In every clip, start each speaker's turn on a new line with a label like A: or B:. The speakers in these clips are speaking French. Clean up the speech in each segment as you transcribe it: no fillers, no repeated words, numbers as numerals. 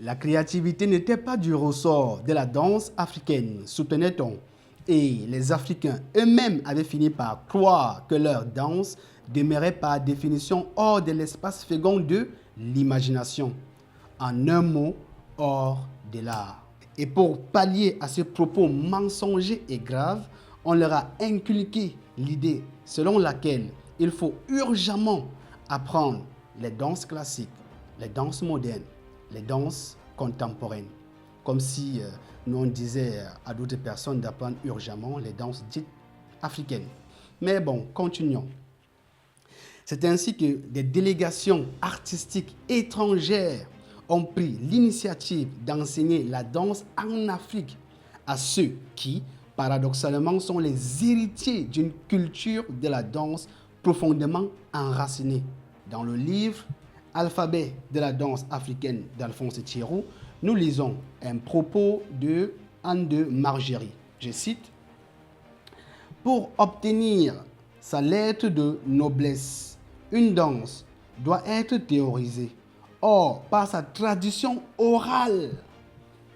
A: La créativité n'était pas du ressort de la danse africaine, soutenait-on, et les Africains eux-mêmes avaient fini par croire que leur danse demeurait par définition hors de l'espace fécond de l'imagination. En un mot, hors de l'art. Et pour pallier à ce propos mensonger et grave, on leur a inculqué l'idée selon laquelle il faut urgemment apprendre les danses classiques, les danses modernes, les danses contemporaines. Comme si nous on disait à d'autres personnes d'apprendre urgemment les danses dites africaines. Mais bon, continuons. C'est ainsi que des délégations artistiques étrangères ont pris l'initiative d'enseigner la danse en Afrique à ceux qui, paradoxalement, sont les héritiers d'une culture de la danse profondément enracinée. Dans le livre Alphabet de la danse africaine d'Alphonse Thierroux, nous lisons un propos de Anne de Margerie. Je cite: pour obtenir sa lettre de noblesse, une danse doit être théorisée. Or, par sa tradition orale,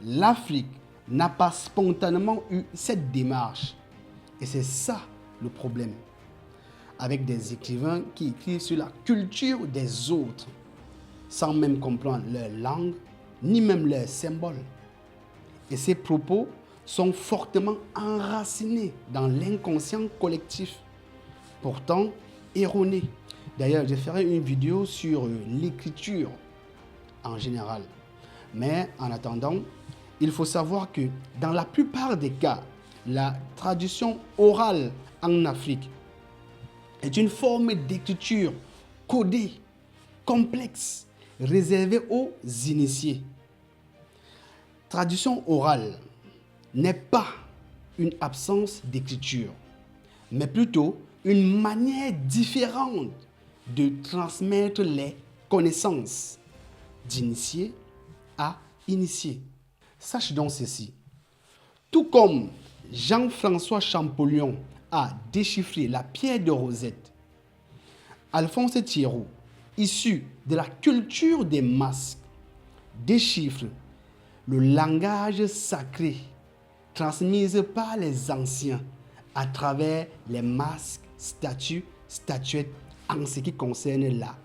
A: l'Afrique n'a pas spontanément eu cette démarche. Et c'est ça le problème. Avec des écrivains qui écrivent sur la culture des autres, sans même comprendre leur langue, ni même leurs symboles. Et ces propos sont fortement enracinés dans l'inconscient collectif, pourtant erronés. D'ailleurs, je ferai une vidéo sur l'écriture en général. Mais en attendant, il faut savoir que dans la plupart des cas, la tradition orale en Afrique est une forme d'écriture codée, complexe, réservée aux initiés. Tradition orale n'est pas une absence d'écriture, mais plutôt une manière différente de transmettre les connaissances d'initié à initié. Sache donc ceci, tout comme Jean-François Champollion a déchiffré la pierre de Rosette, Alphonse Thierroux, issu de la culture des masques, déchiffre le langage sacré transmis par les anciens à travers les masques, statues, statuettes en ce qui concerne la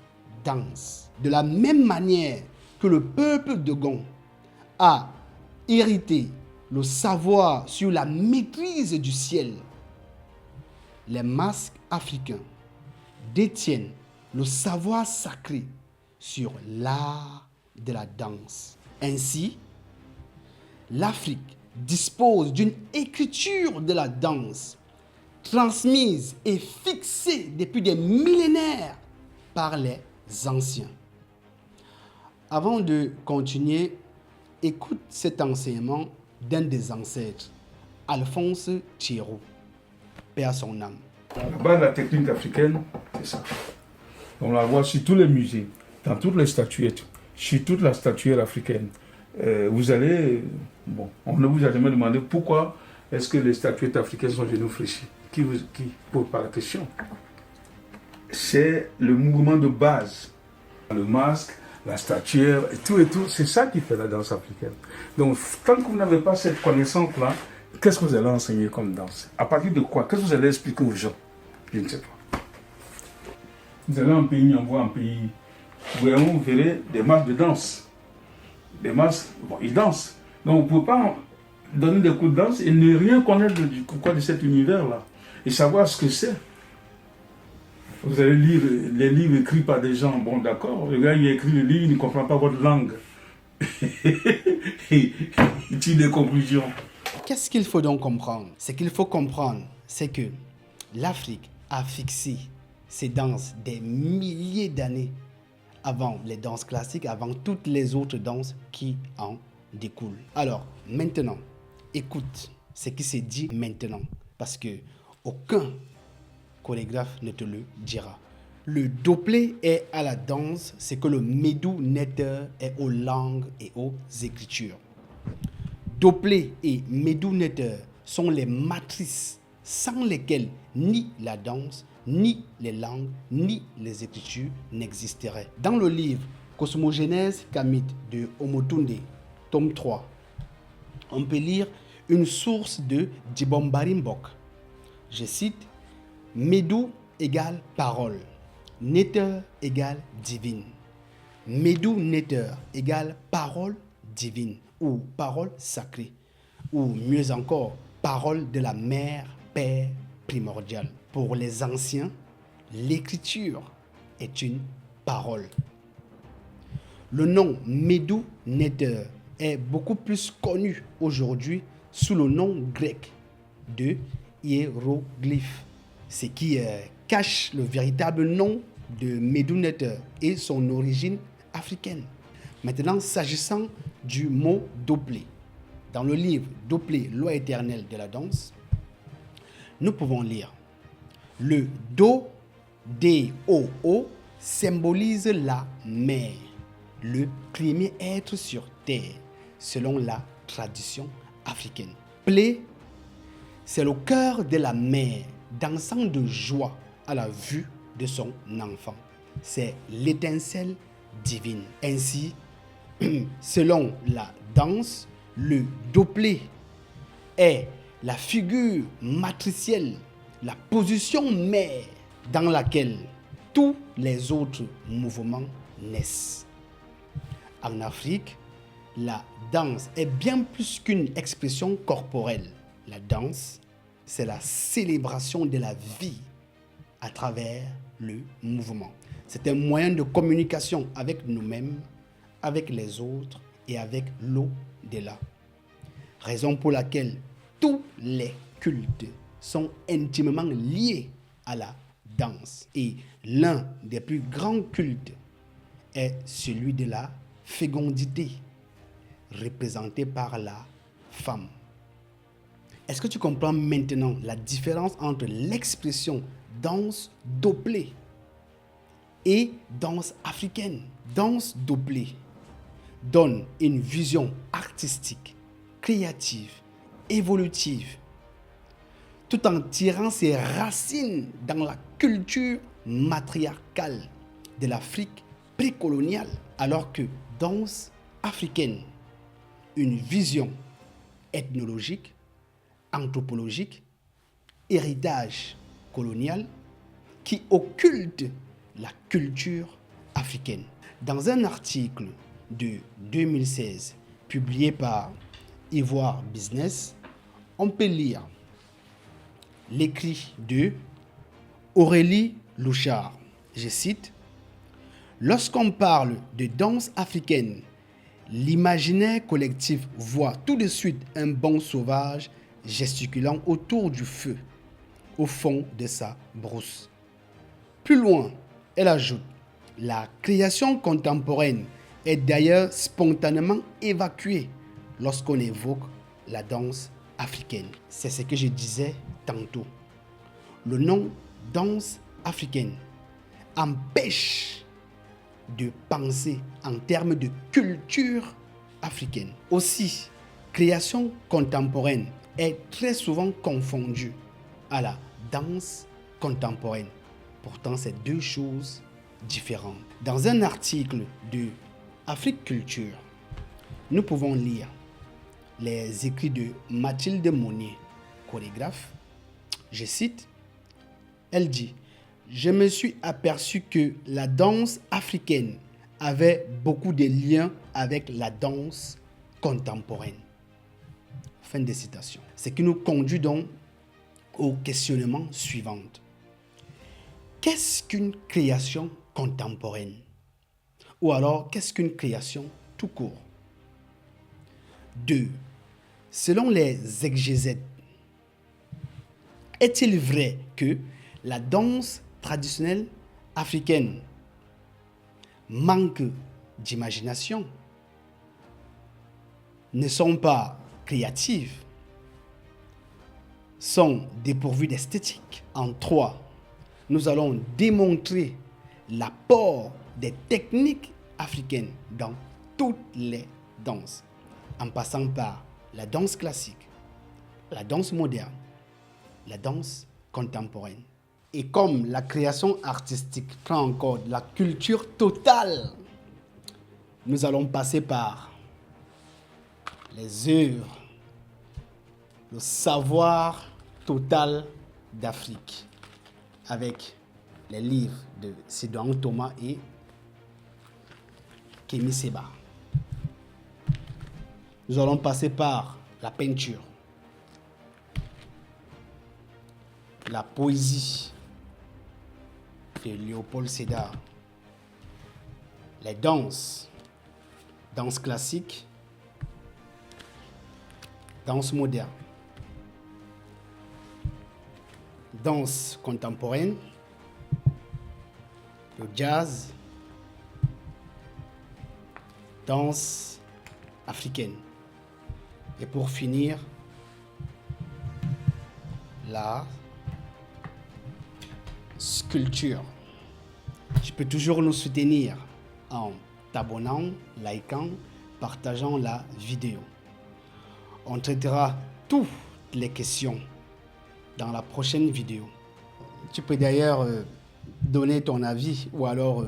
A: danse. De la même manière que le peuple Dogon a hérité le savoir sur la maîtrise du ciel, les masques africains détiennent le savoir sacré sur l'art de la danse. Ainsi, l'Afrique dispose d'une écriture de la danse transmise et fixée depuis des millénaires par les anciens. Avant de continuer, écoute cet enseignement d'un des ancêtres, Alphonse Thierroux, paix à son âme.
B: La base de la technique africaine, c'est ça. On la voit sur tous les musées, dans toutes les statuettes, sur toute la statuaire africaine. Vous allez, on ne vous a jamais demandé pourquoi est-ce que les statuettes africaines sont genoux fléchis. Qui pose pas la question. C'est le mouvement de base. Le masque, la statuaire, et tout, c'est ça qui fait la danse africaine. Donc, tant que vous n'avez pas cette connaissance-là, qu'est-ce que vous allez enseigner comme danse? À partir de quoi? Qu'est-ce que vous allez expliquer aux gens? Je ne sais pas. Vous allez en pays, on voit un pays où vous verrez des masques de danse. Des masques, ils dansent. Donc, vous ne pouvez pas donner des coups de danse et ne rien connaître de cet univers-là. Et savoir ce que c'est. Vous allez lire les livres écrits par des gens. Bon, d'accord, le gars, il a écrit le livre, il ne comprend pas votre langue. Il tire des conclusions.
A: Qu'est-ce qu'il faut donc comprendre? Ce qu'il faut comprendre, c'est que l'Afrique a fixé ses danses des milliers d'années avant les danses classiques, avant toutes les autres danses qui en découlent. Alors, maintenant, écoute ce qui s'est dit maintenant, parce que aucun chorégraphe ne te le dira. Le doplé est à la danse ce que le médou netteur est aux langues et aux écritures. Doplé et médou netteur sont les matrices sans lesquelles ni la danse, ni les langues, ni les écritures n'existeraient. Dans le livre Cosmogénèse kamite de Omotunde, tome 3. On peut lire une source de Djibombari Mbok. Je cite, Médou égale parole, Nether égale divine. Médou Nether égale parole divine ou parole sacrée, ou mieux encore, parole de la mère, père primordiale. Pour les anciens, l'écriture est une parole. Le nom Médou Nether est beaucoup plus connu aujourd'hui sous le nom grec de hiéroglyphe, ce qui cache le véritable nom de Médou Nether et son origine africaine. Maintenant, s'agissant du mot Doplé, dans le livre Doplé, loi éternelle de la danse, nous pouvons lire le Do, D-O-O symbolise la mer, le premier être sur terre, selon la tradition africaine. Plé, c'est le cœur de la mère dansant de joie à la vue de son enfant. C'est l'étincelle divine. Ainsi, selon la danse, le doplé est la figure matricielle, la position mère dans laquelle tous les autres mouvements naissent. En Afrique, la danse est bien plus qu'une expression corporelle. La danse, c'est la célébration de la vie à travers le mouvement. C'est un moyen de communication avec nous-mêmes, avec les autres et avec l'au-delà. Raison pour laquelle tous les cultes sont intimement liés à la danse. Et l'un des plus grands cultes est celui de la fécondité, représentée par la femme. Est-ce que tu comprends maintenant la différence entre l'expression danse doplé et danse africaine? Danse doplé donne une vision artistique, créative, évolutive, tout en tirant ses racines dans la culture matriarcale de l'Afrique précoloniale, alors que danse africaine, une vision ethnologique, anthropologique, héritage colonial qui occulte la culture africaine. Dans un article de 2016 publié par Ivoire Business, on peut lire l'écrit de Aurélie Louchard. Je cite, « Lorsqu'on parle de danse africaine, l'imaginaire collectif voit tout de suite un bon sauvage gesticulant autour du feu, au fond de sa brousse. » Plus loin, elle ajoute, « La création contemporaine est d'ailleurs spontanément évacuée lorsqu'on évoque la danse africaine. » C'est ce que je disais tantôt. Le nom danse africaine empêche de penser en termes de culture africaine. Aussi, création contemporaine est très souvent confondue à la danse contemporaine. Pourtant, c'est deux choses différentes. Dans un article de Afrique Culture, nous pouvons lire les écrits de Mathilde Monnier, chorégraphe. Je cite, elle dit, « Je me suis aperçu que la danse africaine avait beaucoup de liens avec la danse contemporaine. » Fin de citation. Ce qui nous conduit donc au questionnement suivant. Qu'est-ce qu'une création contemporaine? Ou alors, qu'est-ce qu'une création tout court? 2. Selon les exégètes, est-il vrai que la danse traditionnelle africaine manque d'imagination, ne sont pas créatives, sont dépourvues d'esthétique? En 3, nous allons démontrer l'apport des techniques africaines dans toutes les danses, en passant par la danse classique, la danse moderne, la danse contemporaine. Et comme la création artistique prend en compte la culture totale Nous allons passer par les œuvres, le savoir total d'Afrique avec les livres de Sidoin Thomas et Kémy Séba. Nous allons passer par la peinture, la poésie de Léopold Sédar, les danses classiques, danse moderne, danse contemporaine, le jazz, danse africaine. Et pour finir, la sculpture. Tu peux toujours nous soutenir en t'abonnant, likant, partageant la vidéo. On traitera toutes les questions dans la prochaine vidéo. Tu peux d'ailleurs donner ton avis ou alors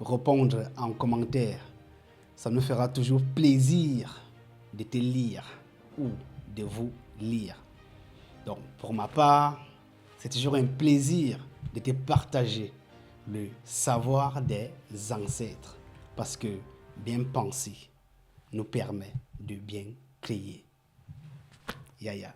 A: répondre en commentaire. Ça nous fera toujours plaisir de te lire ou de vous lire. Donc, pour ma part, c'est toujours un plaisir de te partager le savoir des ancêtres parce que bien penser nous permet de bien créer. Yaya.